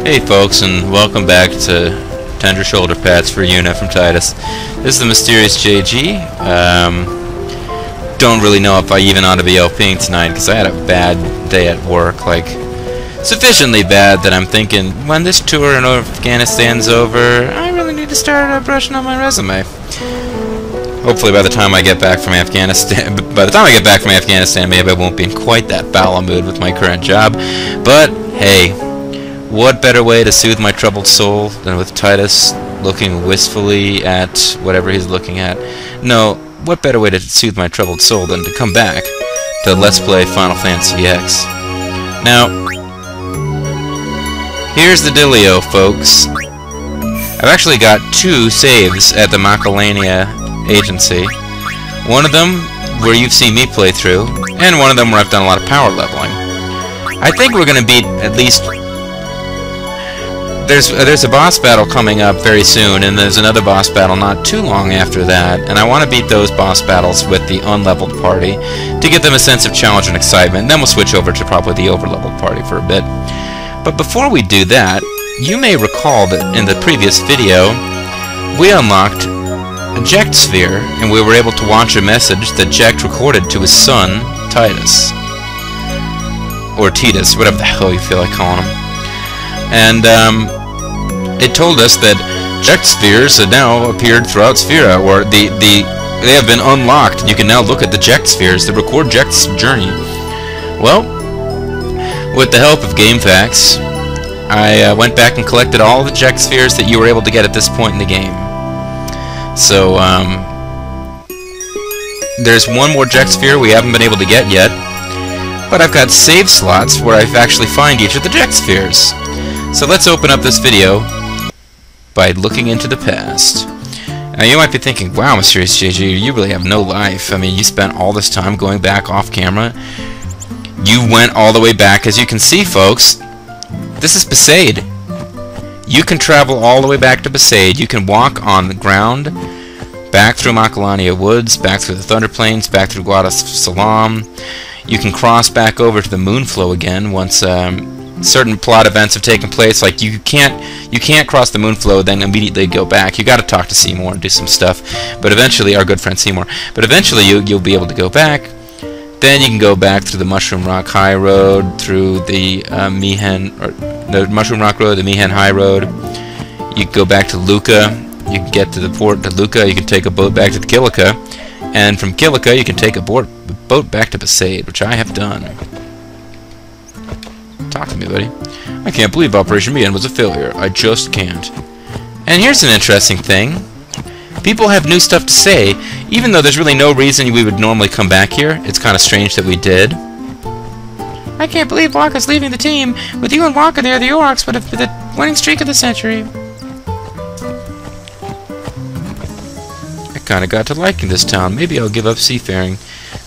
Hey folks, and welcome back to Tender Shoulder Pats for Yuna from Titus. This is the mysterious JG. Don't really know if I even ought to be LPing tonight because I had a bad day at work, like sufficiently bad that I'm thinking when this tour in Afghanistan's over, I really need to start brushing on my resume. Hopefully by the time I get back from Afghanistan, maybe I won't be in quite that foul mood with my current job. But hey, what better way to soothe my troubled soul than with Titus looking wistfully at whatever he's looking at? No, what better way to soothe my troubled soul than to come back to Let's Play Final Fantasy X. Now, here's the dealio, folks. I've actually got 2 saves at the Macalania Agency. One of them where you've seen me play through, and one of them where I've done a lot of power leveling. I think we're going to beat at least... There's a boss battle coming up very soon, and there's another boss battle not too long after that, and I want to beat those boss battles with the unleveled party to give them a sense of challenge and excitement. Then we'll switch over to probably the overleveled party for a bit. But before we do that, you may recall that in the previous video we unlocked a Jecht sphere, and we were able to watch a message that Jecht recorded to his son, Titus. Or Titus, whatever the hell you feel like calling him. And it told us that Jecht spheres have now appeared throughout Sphera, or they have been unlocked. You can now look at the Jecht spheres that record Jecht's journey. Well, with the help of GameFAQs, I went back and collected all the Jecht spheres that you were able to get at this point in the game. So, there's one more Jecht sphere we haven't been able to get yet, but I've got save slots where I actually find each of the Jecht spheres. So let's open up this video by looking into the past. Now you might be thinking, wow, Mysterious JG, you really have no life. I mean, you spent all this time going back off camera. You went all the way back. As you can see, folks, this is Besaid. You can travel all the way back to Besaid. You can walk on the ground, back through Macalania Woods, back through the Thunder Plains, back through Salam. You can cross back over to the Moonflow again once certain plot events have taken place. Like you can't cross the Moonflow then immediately go back. You got to talk to Seymour and do some stuff. But eventually, our good friend Seymour. But eventually, you'll be able to go back. Then you can go back through the Mushroom Rock High Road, through the the Mushroom Rock Road, the Behan High Road. You can go back to Luca. You can get to the port to Luca. You can take a boat back to Kilika, and from Kilika you can take a boat back to Besaid, which I have done. Talk to me, buddy. I can't believe Operation Behan was a failure. I just can't. And here's an interesting thing. People have new stuff to say, even though there's really no reason we would normally come back here. It's kind of strange that we did. I can't believe Wakka's leaving the team. With you and Wakka there, the Aurochs would have been the winning streak of the century. I kind of got to liking this town. Maybe I'll give up seafaring.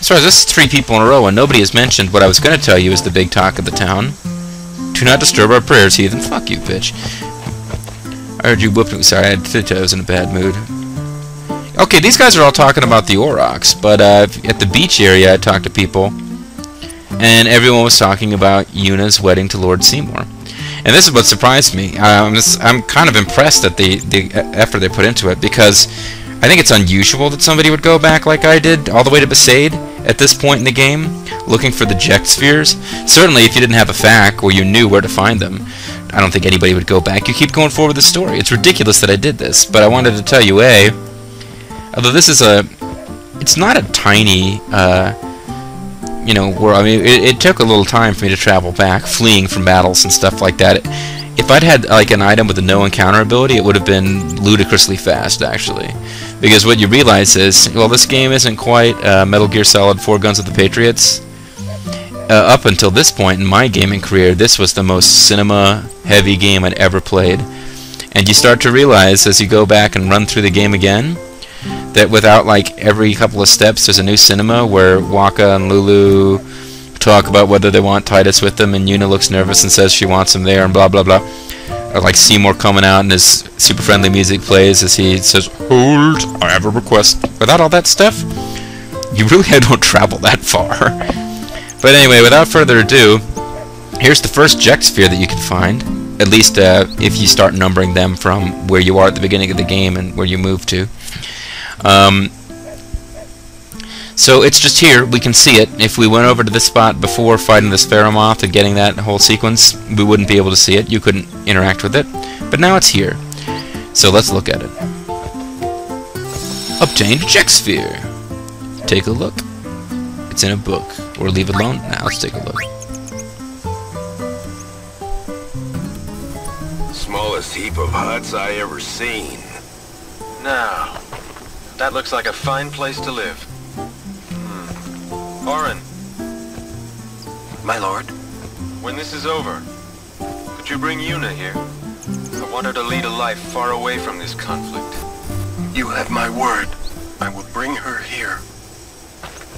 As far as this is 3 people in a row, and nobody has mentioned what I was going to tell you is the big talk of the town. Do not disturb our prayers, heathen. Fuck you, bitch. I heard you whooped me. Sorry, I was in a bad mood. Okay, these guys are all talking about the Aurochs, but at the beach area I talked to people, and everyone was talking about Yuna's wedding to Lord Seymour. And this is what surprised me. I'm kind of impressed at the effort they put into it, because I think it's unusual that somebody would go back like I did, all the way to Besaid at this point in the game, looking for the Jecht spheres. Certainly, if you didn't have a FAQ where you knew where to find them, I don't think anybody would go back. You keep going forward with the story. It's ridiculous that I did this, but I wanted to tell you, although this is it's not a tiny, where, I mean, it took a little time for me to travel back, fleeing from battles and stuff like that. If I'd had like an item with a no encounter ability, it would have been ludicrously fast, actually. Because what you realize is, well, this game isn't quite Metal Gear Solid 4 Guns of the Patriots. Up until this point in my gaming career, this was the most cinema-heavy game I'd ever played. And you start to realize, as you go back and run through the game again, that without, like, every couple of steps, there's a new cinema where Wakka and Lulu talk about whether they want Titus with them, and Yuna looks nervous and says she wants him there, and blah blah blah. Or like Seymour coming out and his super friendly music plays as he says, "Hold, I have a request." Without all that stuff, you really don't travel that far. But anyway, without further ado, here's the first Jecht sphere that you can find. At least if you start numbering them from where you are at the beginning of the game and where you move to. So it's just here, we can see it. If we went over to this spot before fighting this Pharaoh and getting that whole sequence, we wouldn't be able to see it. You couldn't interact with it. But now it's here. So let's look at it. Obtained Jecht Sphere. Take a look. It's in a book. Or leave it alone. Now let's take a look. Smallest heap of huts I ever seen. Now, that looks like a fine place to live. Orin. My lord? When this is over, could you bring Yuna here? I want her to lead a life far away from this conflict. You have my word. I will bring her here.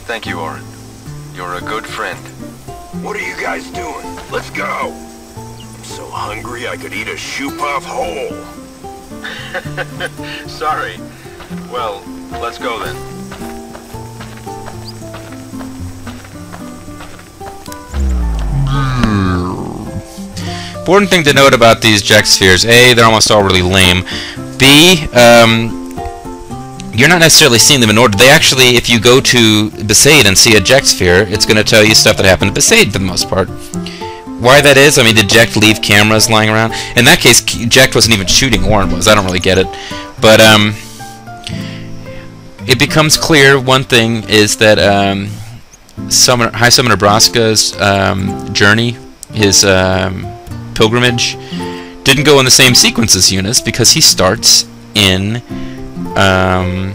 Thank you, Orin. You're a good friend. What are you guys doing? Let's go! I'm so hungry I could eat a shoe puff whole. Sorry. Well, let's go then. Important thing to note about these Jecht Spheres: A, they're almost all really lame. B, you're not necessarily seeing them in order. They actually, if you go to Besaid and see a Jecht Sphere, it's going to tell you stuff that happened to Besaid for the most part. Why that is? I mean, did Jecht leave cameras lying around? In that case, Jecht wasn't even shooting, Orin was. I don't really get it. But, it becomes clear, one thing is that, High Summoner Braska's, journey, his, pilgrimage, didn't go in the same sequence as Yuna's, because he starts in, I'm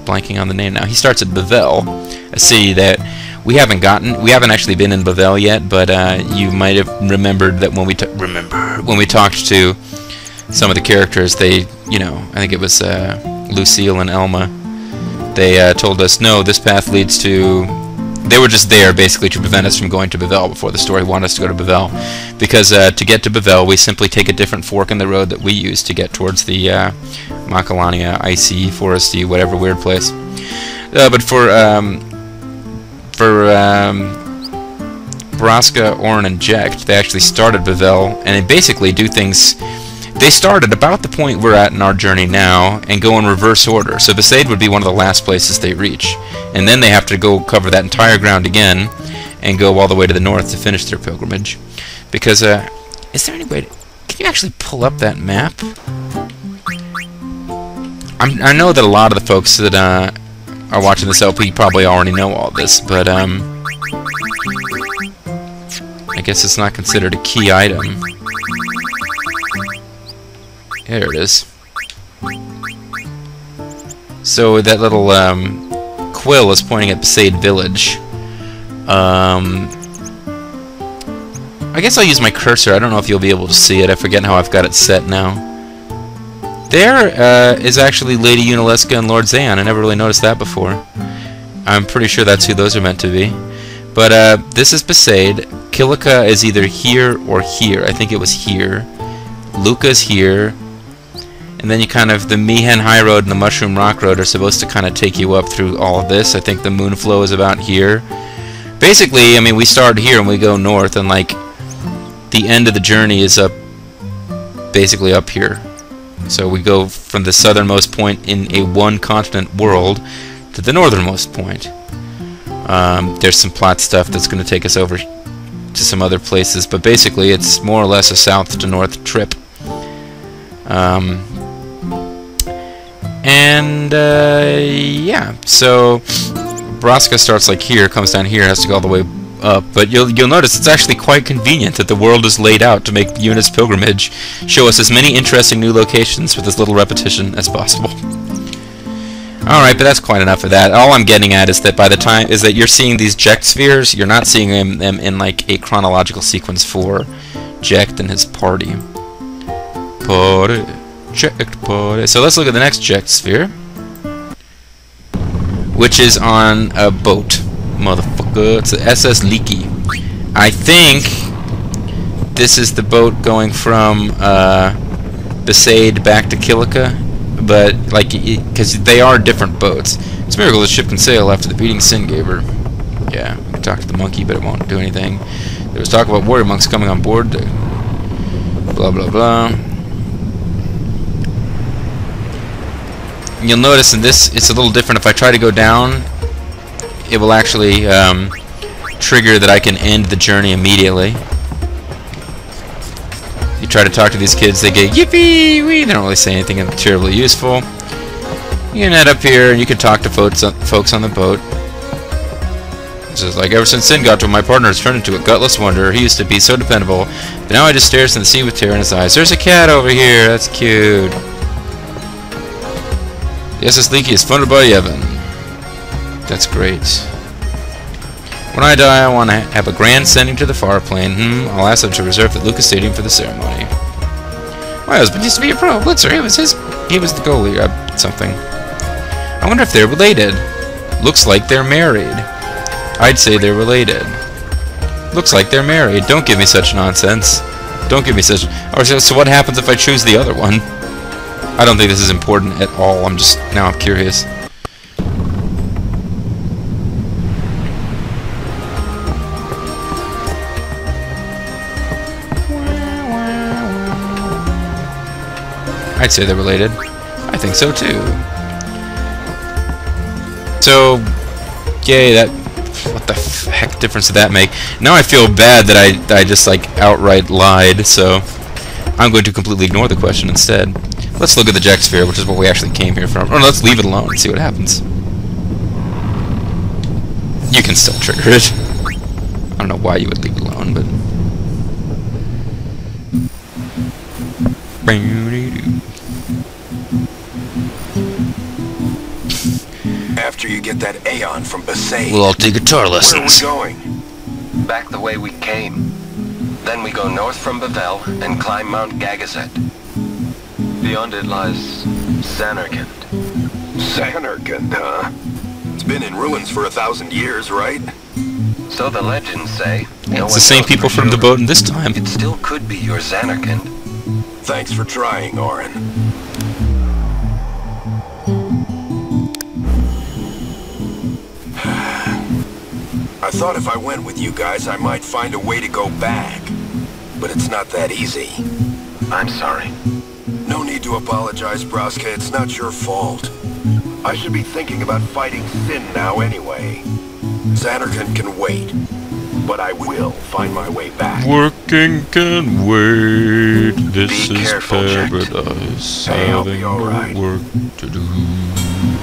blanking on the name now. He starts at Bevel, a city that we haven't actually been in Bevel yet, but you might have remembered that when we talked to some of the characters, they, you know, I think it was Lucille and Elma, they told us, no, this path leads to... They were just there, basically, to prevent us from going to Bevel before the story wanted us to go to Bevel. Because to get to Bevel, we simply take a different fork in the road that we use to get towards the Macalania, icy, foresty, whatever weird place. But for Braska, Orin, and Jecht, they actually started Bevel, and they basically do things... They started about the point we're at in our journey now, and go in reverse order. So Besaid would be one of the last places they reach. And then they have to go cover that entire ground again, and go all the way to the north to finish their pilgrimage. Because, is there any way to... Can you actually pull up that map? I know that a lot of the folks that are watching this LP probably already know all this, but I guess it's not considered a key item. There it is. So that little quill is pointing at Besaid Village. I guess I'll use my cursor. I don't know if you'll be able to see it. I forget how I've got it set now. There is actually Lady Unaleska and Lord Zayon. I never really noticed that before. I'm pretty sure that's who those are meant to be. But this is Besaid. Kilika is either here or here. I think it was here. Luca's here. And then you kind of, the Behan High Road and the Mushroom Rock Road are supposed to kind of take you up through all of this. I think the Moonflow is about here. Basically, I mean, we start here and we go north, and like, the end of the journey is up, basically up here. So we go from the southernmost point in a one-continent world to the northernmost point. There's some plot stuff that's going to take us over to some other places, but basically it's more or less a south to north trip. Yeah, so Braska starts like here, comes down here, has to go all the way up, but you'll notice it's actually quite convenient that the world is laid out to make Yuna's pilgrimage show us as many interesting new locations with as little repetition as possible. Alright, but that's quite enough of that. All I'm getting at is that by the time is that you're seeing these Jecht spheres, you're not seeing them in like a chronological sequence for Jecht and his party. Party. Jecht party. So let's look at the next Jecht sphere, which is on a boat. Motherfucker, it's the SS Leaky. I think this is the boat going from Besaid back to Kilika, but like, because they are different boats. It's a miracle the ship can sail after the beating Sin gave her. Yeah, we can talk to the monkey, but it won't do anything. There was talk about warrior monks coming on board to blah blah blah. You'll notice in this it's a little different. If I try to go down, it will actually trigger that I can end the journey immediately. You try to talk to these kids, they get yippee wee. They don't really say anything terribly useful. You can head up here and you can talk to folks on the boat. It's just like, ever since Sin got to him, my partner has turned into a gutless wanderer. He used to be so dependable, but now he just stares in the sea with terror in his eyes. There's a cat over here. That's cute. The SS Leaky is funded by Evan. That's great. When I die, I want to have a grand sending to the far plane. I'll ask them to reserve the Lucas Stadium for the ceremony. My husband used to be a pro blitzer. He was the goalie or something. I wonder if they're related. Looks like they're married. I'd say they're related. Looks like they're married. Don't give me such nonsense. Don't give me such... Oh, so what happens if I choose the other one? I don't think this is important at all. I'm curious. I'd say they're related. I think so too. So, yay, that... What the heck difference did that make? Now I feel bad that I just like outright lied, so I'm going to completely ignore the question instead. Let's look at the Jecht sphere, which is what we actually came here from. Or let's leave it alone and see what happens. You can still trigger it. I don't know why you would leave it alone, but... After you get that Aeon from Behan, we'll all take guitar lessons. Where are we going? Back the way we came. Then we go north from Bevel and climb Mount Gagazet. Beyond it lies Samarkand. Samarkand, huh? It's been in ruins for 1,000 years, right? So the legends say. It's the same people from the boat in this time. It still could be your Samarkand. Thanks for trying, Orin. I thought if I went with you guys, I might find a way to go back. But it's not that easy. I'm sorry. No need to apologize, Broska. It's not your fault. I should be thinking about fighting Sin now anyway. Samarkand can wait. But I will find my way back. Working can wait. This Be is careful, paradise. Hey, I'll be all right. Work to do.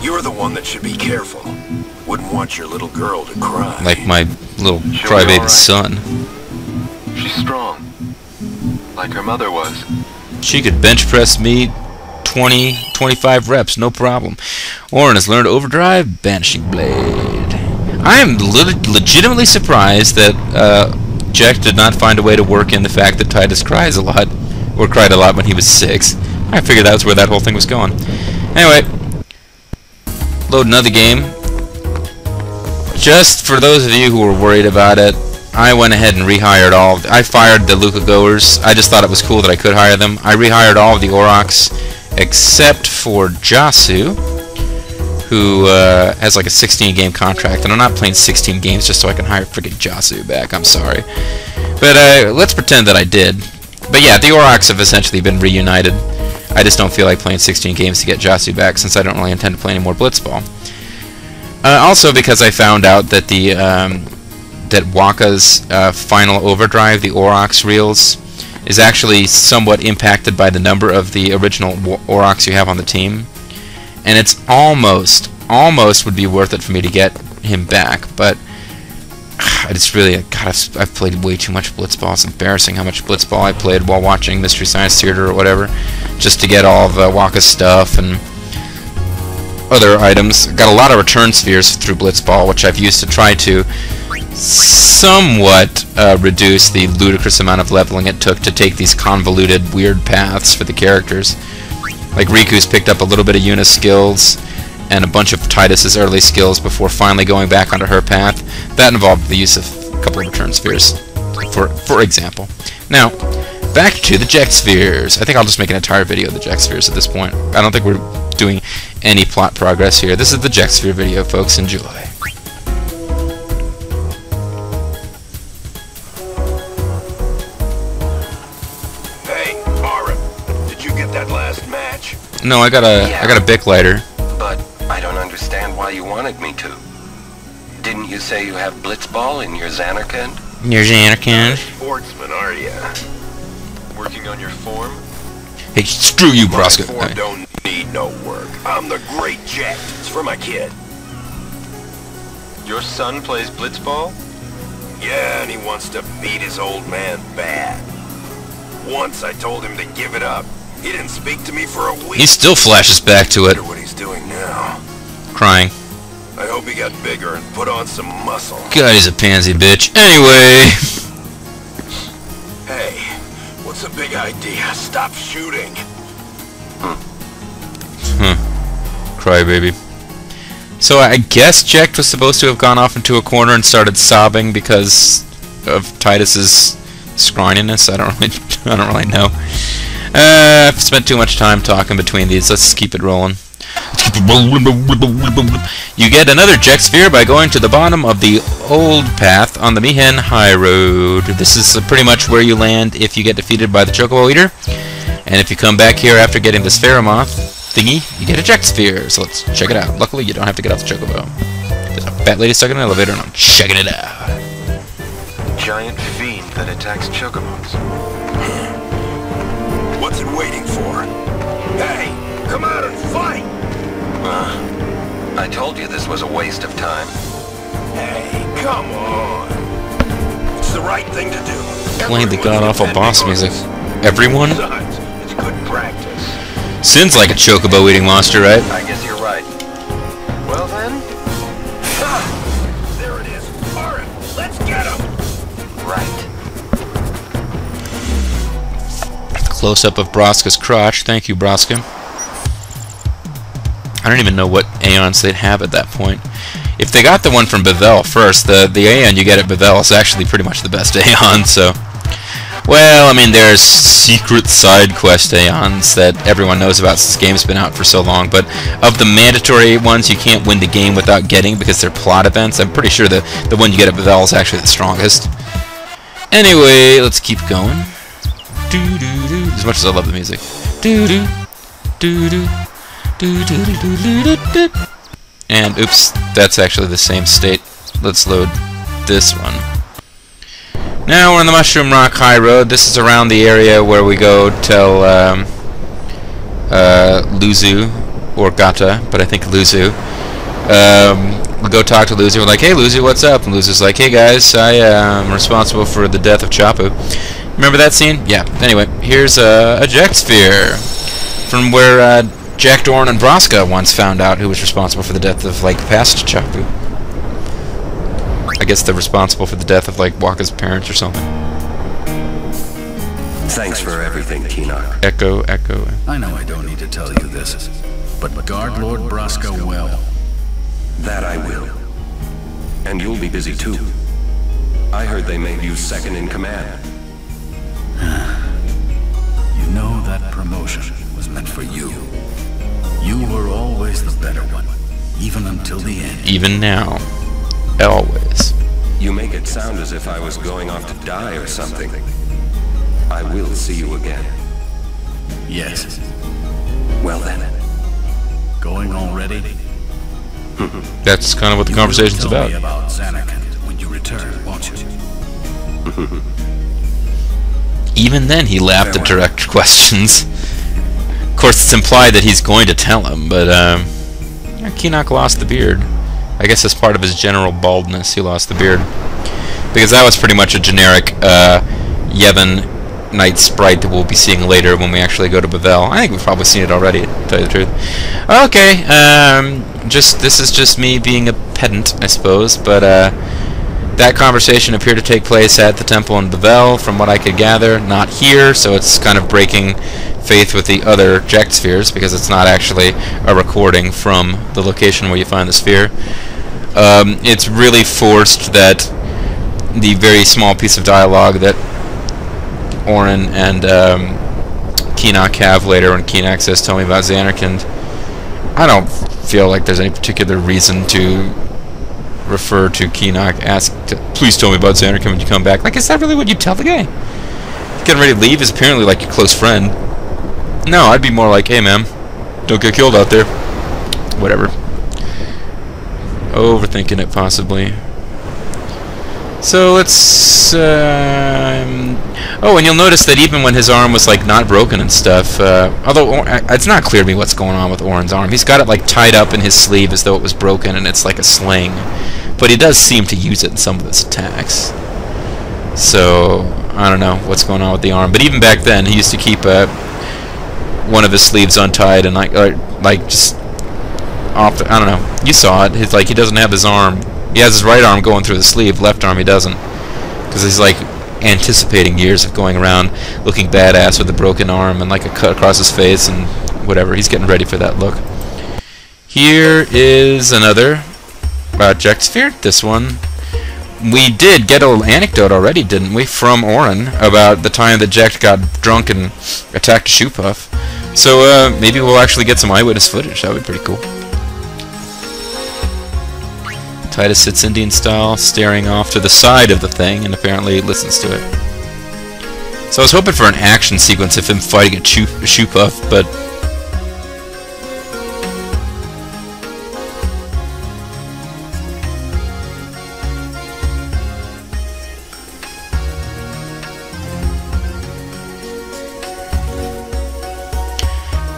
You're the one that should be careful. Wouldn't want your little girl to cry. Like my little She'll be crybaby all right. son. She's strong. Like her mother was. She could bench press me 25 reps, no problem. Orin has learned overdrive banishing blade. I am legitimately surprised that Jecht did not find a way to work in the fact that Titus cries a lot, or cried a lot when he was 6. I figured that was where that whole thing was going. Anyway, load another game. Just for those of you who were worried about it, I went ahead and rehired all. I fired the Luca goers. I just thought it was cool that I could hire them. I rehired all of the Aurochs except for Jasu, who has like a 16-game contract, and I'm not playing 16 games just so I can hire friggin' Jasu back. I'm sorry, but let's pretend that I did. But yeah, the Aurochs have essentially been reunited. I just don't feel like playing 16 games to get Jasu back, since I don't really intend to play any more Blitzball. Also, because I found out that the that Waka's final overdrive, the Aurochs reels, is actually somewhat impacted by the number of the original Aurochs you have on the team, and it's almost would be worth it for me to get him back, but it's really, God, I've played way too much Blitzball. It's embarrassing how much Blitzball I played while watching Mystery Science Theater or whatever, just to get all of Waka's stuff and other items. Got a lot of return spheres through Blitzball, which I've used to try to somewhat reduce the ludicrous amount of leveling it took to take these convoluted, weird paths for the characters. Like Riku's picked up a little bit of Yuna's skills and a bunch of Titus's early skills before finally going back onto her path. That involved the use of a couple of return spheres, for example. Now, back to the Jecht spheres. I think I'll just make an entire video of the Jecht spheres at this point. I don't think we're doing any plot progress here. This is the Jecht sphere video, folks. Enjoy. Hey, No, I got a Bic lighter. But I don't understand why you wanted me to. Didn't you say you have Blitzball in your Xanarkand? Your Xanarkand. Sportsman, are ya? Working on your form? Hey, screw you, My Braska. form don't need no work. I'm the great Jecht. It's for my kid. Your son plays Blitzball? Yeah, and he wants to beat his old man bad. Once I told him to give it up. He didn't speak to me for a week. He still flashes back to it, I wonder what he's doing now. crying. I hope he got bigger and put on some muscle. God, he's a pansy bitch. Anyway. Hey, what's the big idea? Stop shooting. Crybaby. So I guess Jecht was supposed to have gone off into a corner and started sobbing because of Titus's scrawniness. I don't really know. I've spent too much time talking between these. Let's keep it rolling. You get another Jecht sphere by going to the bottom of the old path on the Behan High Road. This is pretty much where you land if you get defeated by the Chocobo Eater. And if you come back here after getting this Pheromoth thingy, you get a Jecht sphere. So let's check it out. Luckily, you don't have to get off the Chocobo. There's a fat lady stuck in an elevator, and I'm checking it out. Giant fiend that attacks Chocobos. What's it waiting for? Hey, come out and fight! I told you this was a waste of time. Hey, come on! It's the right thing to do. Playing the god-awful boss music. Everyone? Besides, it's good practice. Sin's like a Chocobo eating monster, right? I guess you're right. Well then? There it is. Alright, let's get him! Right. Close-up of Braska's crotch. Thank you, Braska. I don't even know what Aeons they'd have at that point. If they got the one from Bevel first, the Aeon you get at Bevel is actually pretty much the best Aeon, so... Well, I mean, there's secret side quest Aeons that everyone knows about since the game's been out for so long, but of the mandatory ones you can't win the game without getting because they're plot events, I'm pretty sure the one you get at Bevel is actually the strongest. Anyway, let's keep going. Doo-doo-doo. As much as I love the music. Doo-doo. Doo-doo. Doo-doo-doo-doo-doo-doo. And, oops, that's actually the same state. Let's load this one. Now we're on the Mushroom Rock High Road. This is around the area where we go tell Luzu, or Gata, but I think Luzu. We go talk to Luzu. We're like, hey Luzu, what's up? And Luzu's like, hey guys, I am responsible for the death of Chapu. Remember that scene? Yeah. Anyway, here's a Jecht sphere from where Jack Dorn and Braska once found out who was responsible for the death of, like, past Chapu. I guess they're responsible for the death of, like, Waka's parents or something. Thanks for everything, Keenock. Echo, echo. I know I don't need to tell you this, but guard Lord Braska well. That I will. And you'll be busy too. I heard they made you second in command. You know that promotion was meant for you. You were always the better one, even until the end. Even now. Always. You make it sound as if I was going off to die or something. I will see you again. Yes. Well then. Going already? That's kind of what the conversation's about. You will tell me about Xanarkand when you return, won't you? Even then, he laughed at direct questions. Of course, it's implied that he's going to tell him, but Keenock lost the beard. I guess as part of his general baldness, he lost the beard. Because that was pretty much a generic Yevon Knight sprite that we'll be seeing later when we actually go to Bevel. I think we've probably seen it already, to tell you the truth. Okay, this is just me being a pedant, I suppose, but that conversation appeared to take place at the temple in Bevel, from what I could gather. Not here, so it's kind of breaking faith with the other Jecht spheres, because it's not actually a recording from the location where you find the sphere. It's really forced that the very small piece of dialogue that Orin and Keenock have later when Keenock says, tell me about Xanarkand, I don't feel like there's any particular reason to refer to Keenock, please tell me about Xanarkand when you come back. Like, is that really what you tell the guy? Getting ready to leave is apparently like your close friend. No, I'd be more like, hey man, Don't get killed out there. Whatever. Overthinking it, possibly. So let's... oh, and you'll notice that even when his arm was, like, not broken and stuff, although it's not clear to me what's going on with Orin's arm. He's got it, like, tied up in his sleeve as though it was broken, and it's like a sling. But he does seem to use it in some of his attacks. So, I don't know what's going on with the arm. But even back then, he used to keep one of his sleeves untied and, like just off the, I don't know. You saw it. It's like he doesn't have his arm. He has his right arm going through the sleeve. Left arm he doesn't. Because he's, like, anticipating years of going around looking badass with a broken arm and, like, a cut across his face and whatever. He's getting ready for that look. Here is another Jecht sphere. This one, we did get a little anecdote already, didn't we, from Orin about the time that Jecht got drunk and attacked Shoepuff. So maybe we'll actually get some eyewitness footage. That would be pretty cool. Titus sits Indian style, staring off to the side of the thing, and apparently listens to it. So I was hoping for an action sequence of him fighting a Shoepuff, but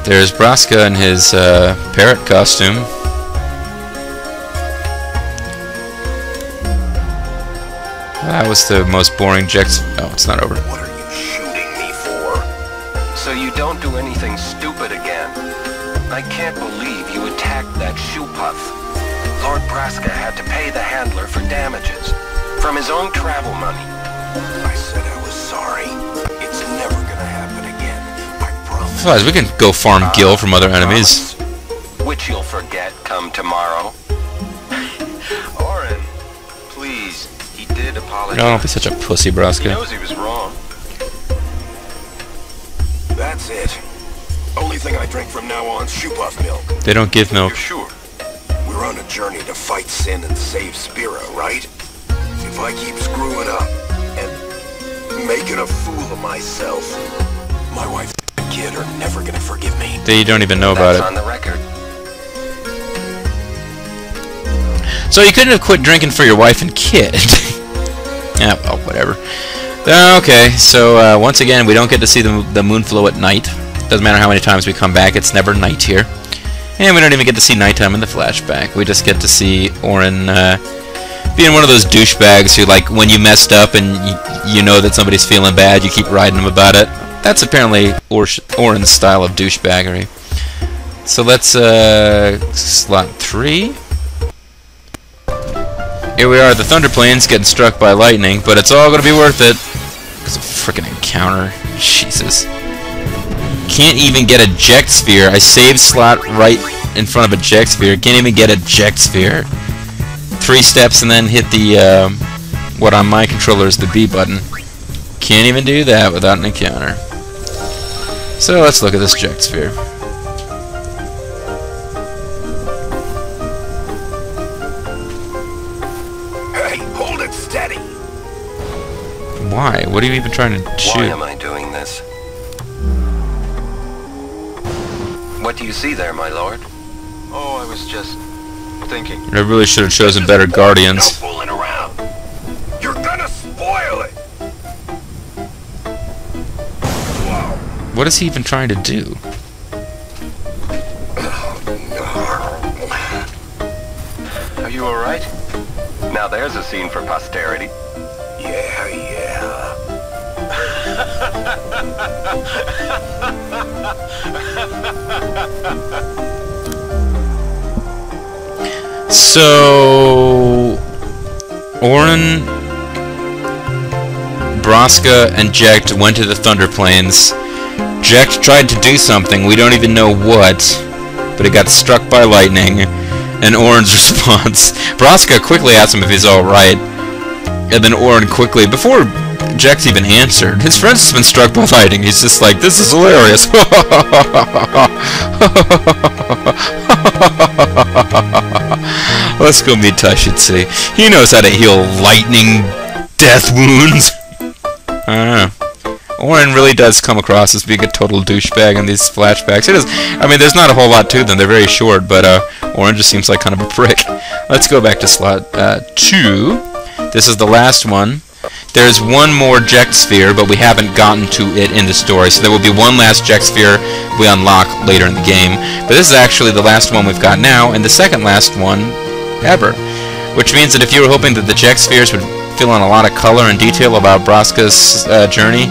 there's Braska in his parrot costume. That was the most boring Jecht. Oh, it's not over. What are you shooting me for? So you don't do anything stupid again. I can't believe you attacked that Shoepuff. Lord Braska had to pay the handler for damages from his own travel money. I said I was sorry. It's never gonna happen again. I promise. Besides, we can go farm Gil from other enemies. Which you'll forget come tomorrow. Orin, please. He did apologize. No, don't be such a pussy, He Braska. knows he was wrong. That's it. Only thing I drink from now on is Shoepuff milk. They don't give milk. You're sure? We're on a journey to fight sin and save Spira, right? If I keep screwing up and making a fool of myself, my wife and kid are never gonna forgive me. They don't even know about That's it. on the record. So you couldn't have quit drinking for your wife and kid. Yeah, well, whatever. Okay, so once again, we don't get to see the moon flow at night. Doesn't matter how many times we come back, it's never night here. And we don't even get to see nighttime in the flashback. We just get to see Orin being one of those douchebags who, like, when you messed up and you know that somebody's feeling bad, you keep riding them about it. That's apparently Orin's style of douchebaggery. So let's, slot 3. Here we are, the Thunder Plains getting struck by lightning, but it's all going to be worth it. It's a frickin' encounter. Jesus. Can't even get a Jecht sphere. I saved slot right in front of a Jecht sphere. Can't even get a Jecht sphere. 3 steps and then hit the, what on my controller is the B button. Can't even do that without an encounter. So let's look at this Jecht sphere. Hey, hold it steady. Why? What are you even trying to shoot? Why am I doing this? What do you see there, my lord? Oh, I was just thinking. I really should have chosen better No Guardians. fooling around. You're gonna spoil it. Whoa. What is he even trying to do? Are you alright? Now there's a scene for posterity. Yeah, yeah. So, Orin, Braska, and Jecht went to the Thunder Plains. Jecht tried to do something, we don't even know what, but it got struck by lightning. And Orin's response, Braska quickly asked him if he's alright, and then Orin quickly, before Jecht even answered, his friend's just been struck by lightning. He's just like, this is hilarious. Let's go meet Tashitsi. He knows how to heal lightning death wounds. I don't know. Orin Oren really does come across as being a total douchebag in these flashbacks. It is. I mean, there's not a whole lot to them. They're very short, but Oren just seems like kind of a prick. Let's go back to slot 2. This is the last one. There's one more Jecht sphere, but we haven't gotten to it in the story, so there will be one last Jecht sphere we unlock later in the game. But this is actually the last one we've got now, and the second last one ever. Which means that if you were hoping that the Jecht spheres would fill in a lot of color and detail about Braska's journey,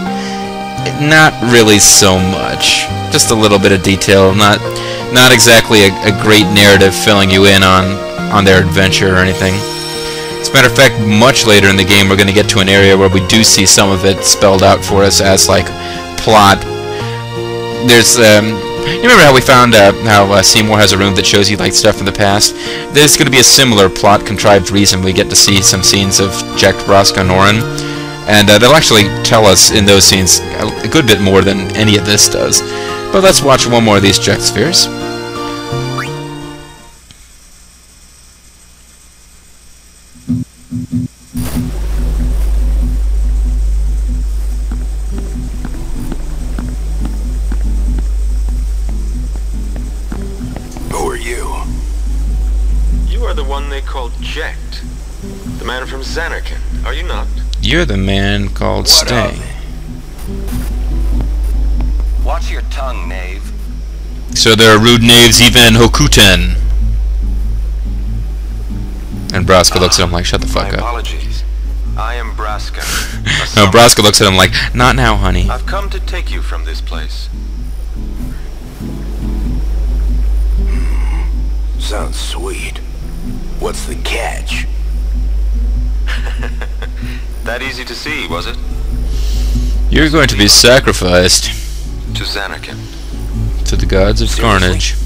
not really so much. Just a little bit of detail, not exactly a great narrative filling you in on their adventure or anything. As a matter of fact, much later in the game we're going to get to an area where we do see some of it spelled out for us as, like, plot. There's, you remember how we found how Seymour has a room that shows you, like, stuff from the past? There's going to be a similar plot-contrived reason we get to see some scenes of Jecht, Braska, and Oren. And they'll actually tell us in those scenes a good bit more than any of this does. But let's watch one more of these Jecht spheres. Who are you? You are the one they called Jecht. The man from Zanarkand, are you not? You're the man called Stay. Watch your tongue, knave. So there are rude knaves even in Hokuten. And Braska looks at him like, shut the fuck My up. apologies. I am Braska. No, Braska looks at him like, not now, honey. I've come to take you from this place. Sounds sweet. What's the catch? That easy to see, was it? You're going to be sacrificed To Zanarkand. to the gods of Seriously? carnage.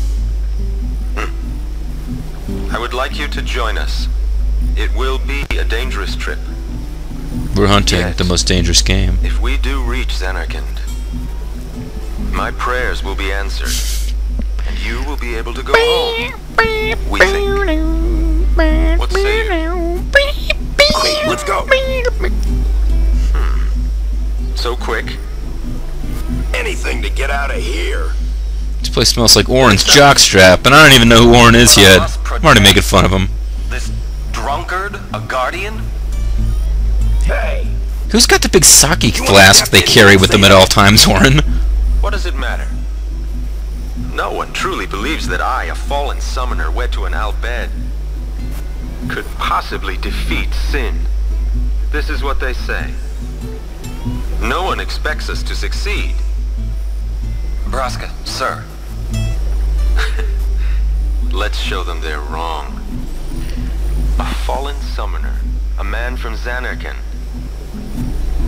I would like you to join us. It will be a dangerous trip. We're hunting Yet, the most dangerous game. if we do reach Zanarkand, my prayers will be answered, and you will be able to go home. We think. What say you? Quick, let's go. So quick? Anything to get out of here. This place smells like Oren's jockstrap, and I don't even know who Oren is yet. I'm already making fun of him. This drunkard, a guardian? Hey, Who's got the big sake flask they carry with them at all times, Oren? What does it matter? No one truly believes that I, a fallen summoner wed to an Al-Bhed, could possibly defeat sin. This is what they say. No one expects us to succeed. Braska, sir. Let's show them they're wrong. A fallen summoner, a man from Zanarkand,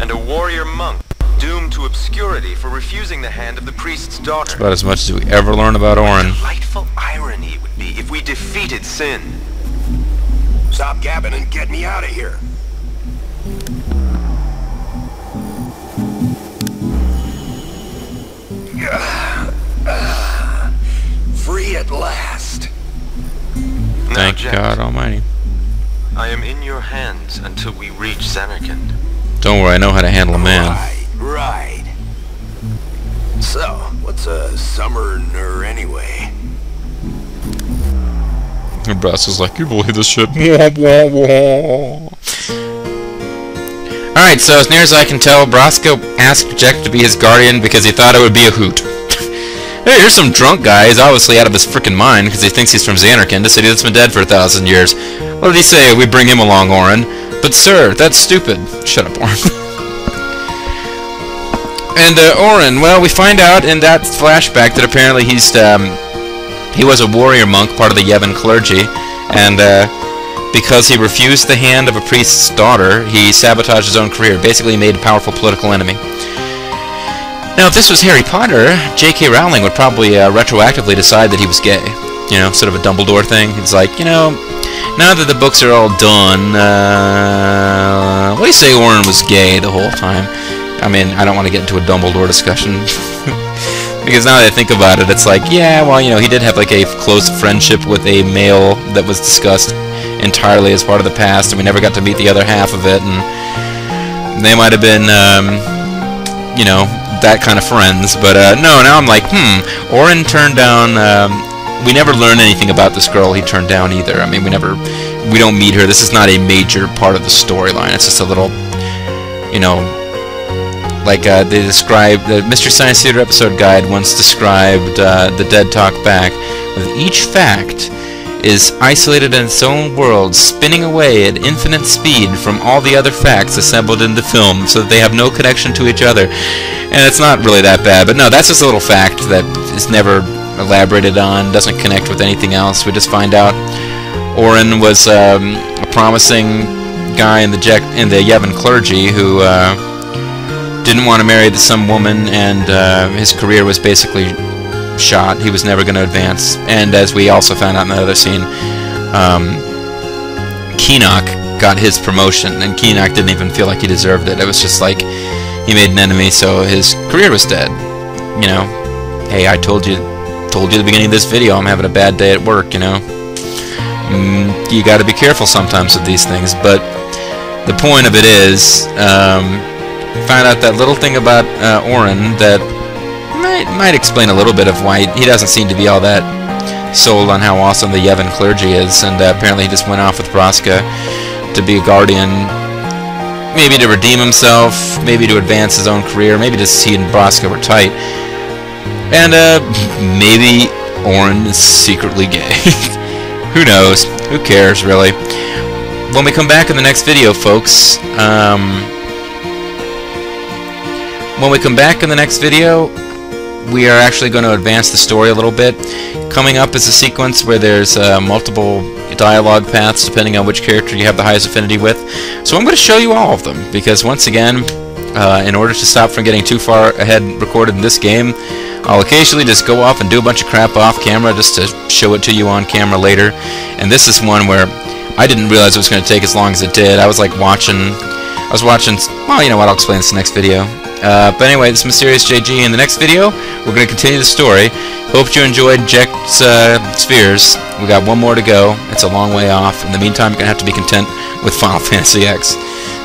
and a warrior monk doomed to obscurity for refusing the hand of the priest's daughter. About as much as we ever learn about Oren. Delightful irony it would be if we defeated sin. stop gabbing and get me out of here. Free at last. Now, Thank Jecht, God Almighty. I am in your hands until we reach Zanarkand. Don't worry, I know how to handle a man. Right. So, what's a summoner anyway? And Braska's like, you believe this shit? Alright, so as near as I can tell, Braska asked Jecht to be his guardian because he thought it would be a hoot. Hey, here's some drunk guy. He's obviously out of his frickin' mind because he thinks he's from Zanarkand, a city that's been dead for 1,000 years. What did he say? We bring him along, Oren. But sir, that's stupid. Shut up, Oren. And Oren, well, we find out in that flashback that apparently he was a warrior monk, part of the Yevon clergy, and because he refused the hand of a priest's daughter, he sabotaged his own career, basically made a powerful political enemy. Now, if this was Harry Potter, J.K. Rowling would probably retroactively decide that he was gay. You know, sort of a Dumbledore thing. It's like, you know, now that the books are all done, what do you say Oren was gay the whole time? I mean, I don't want to get into a Dumbledore discussion. Because now that I think about it, it's like, yeah, well, you know, he did have like a close friendship with a male that was discussed entirely as part of the past, and we never got to meet the other half of it, and they might have been, you know, that kind of friends. But no, now I'm like, Orin turned down. We never learn anything about this girl he turned down either. I mean, we don't meet her. This is not a major part of the storyline. It's just a little, you know, like they described, the Mr. Science Theater episode guide once described the Dead Talk Back with each fact is isolated in its own world, spinning away at infinite speed from all the other facts assembled in the film, so that they have no connection to each other. And it's not really that bad, but no, that's just a little fact that is never elaborated on, doesn't connect with anything else. We just find out Orin was a promising guy in the Yevon clergy who didn't want to marry some woman, and his career was basically shot. He was never going to advance. And as we also found out in the other scene, Keenock got his promotion, and Keenock didn't even feel like he deserved it. It was just like he made an enemy, so his career was dead. You know, hey, I told you at the beginning of this video I'm having a bad day at work, you know. You got to be careful sometimes with these things, but the point of it is, find out that little thing about Orin that might explain a little bit of why he doesn't seem to be all that sold on how awesome the Yevon clergy is, and apparently he just went off with Braska to be a guardian, maybe to redeem himself, maybe to advance his own career, maybe just he and Braska were tight, and maybe Orin is secretly gay. Who knows? Who cares, really? When we come back in the next video, folks, we are actually going to advance the story a little bit. Coming up is a sequence where there's multiple dialogue paths depending on which character you have the highest affinity with. So I'm going to show you all of them, because once again, in order to stop from getting too far ahead recorded in this game, I'll occasionally just go off and do a bunch of crap off camera just to show it to you on camera later. And this is one where I didn't realize it was going to take as long as it did. I was like watching, well, you know what, I'll explain this in the next video. But anyway, this is Mysterious JG. In the next video, we're going to continue the story. Hope you enjoyed Jecht's spheres. We got one more to go. It's a long way off. In the meantime, you're going to have to be content with Final Fantasy X,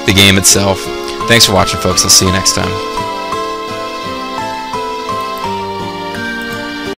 the game itself. Thanks for watching, folks. I'll see you next time.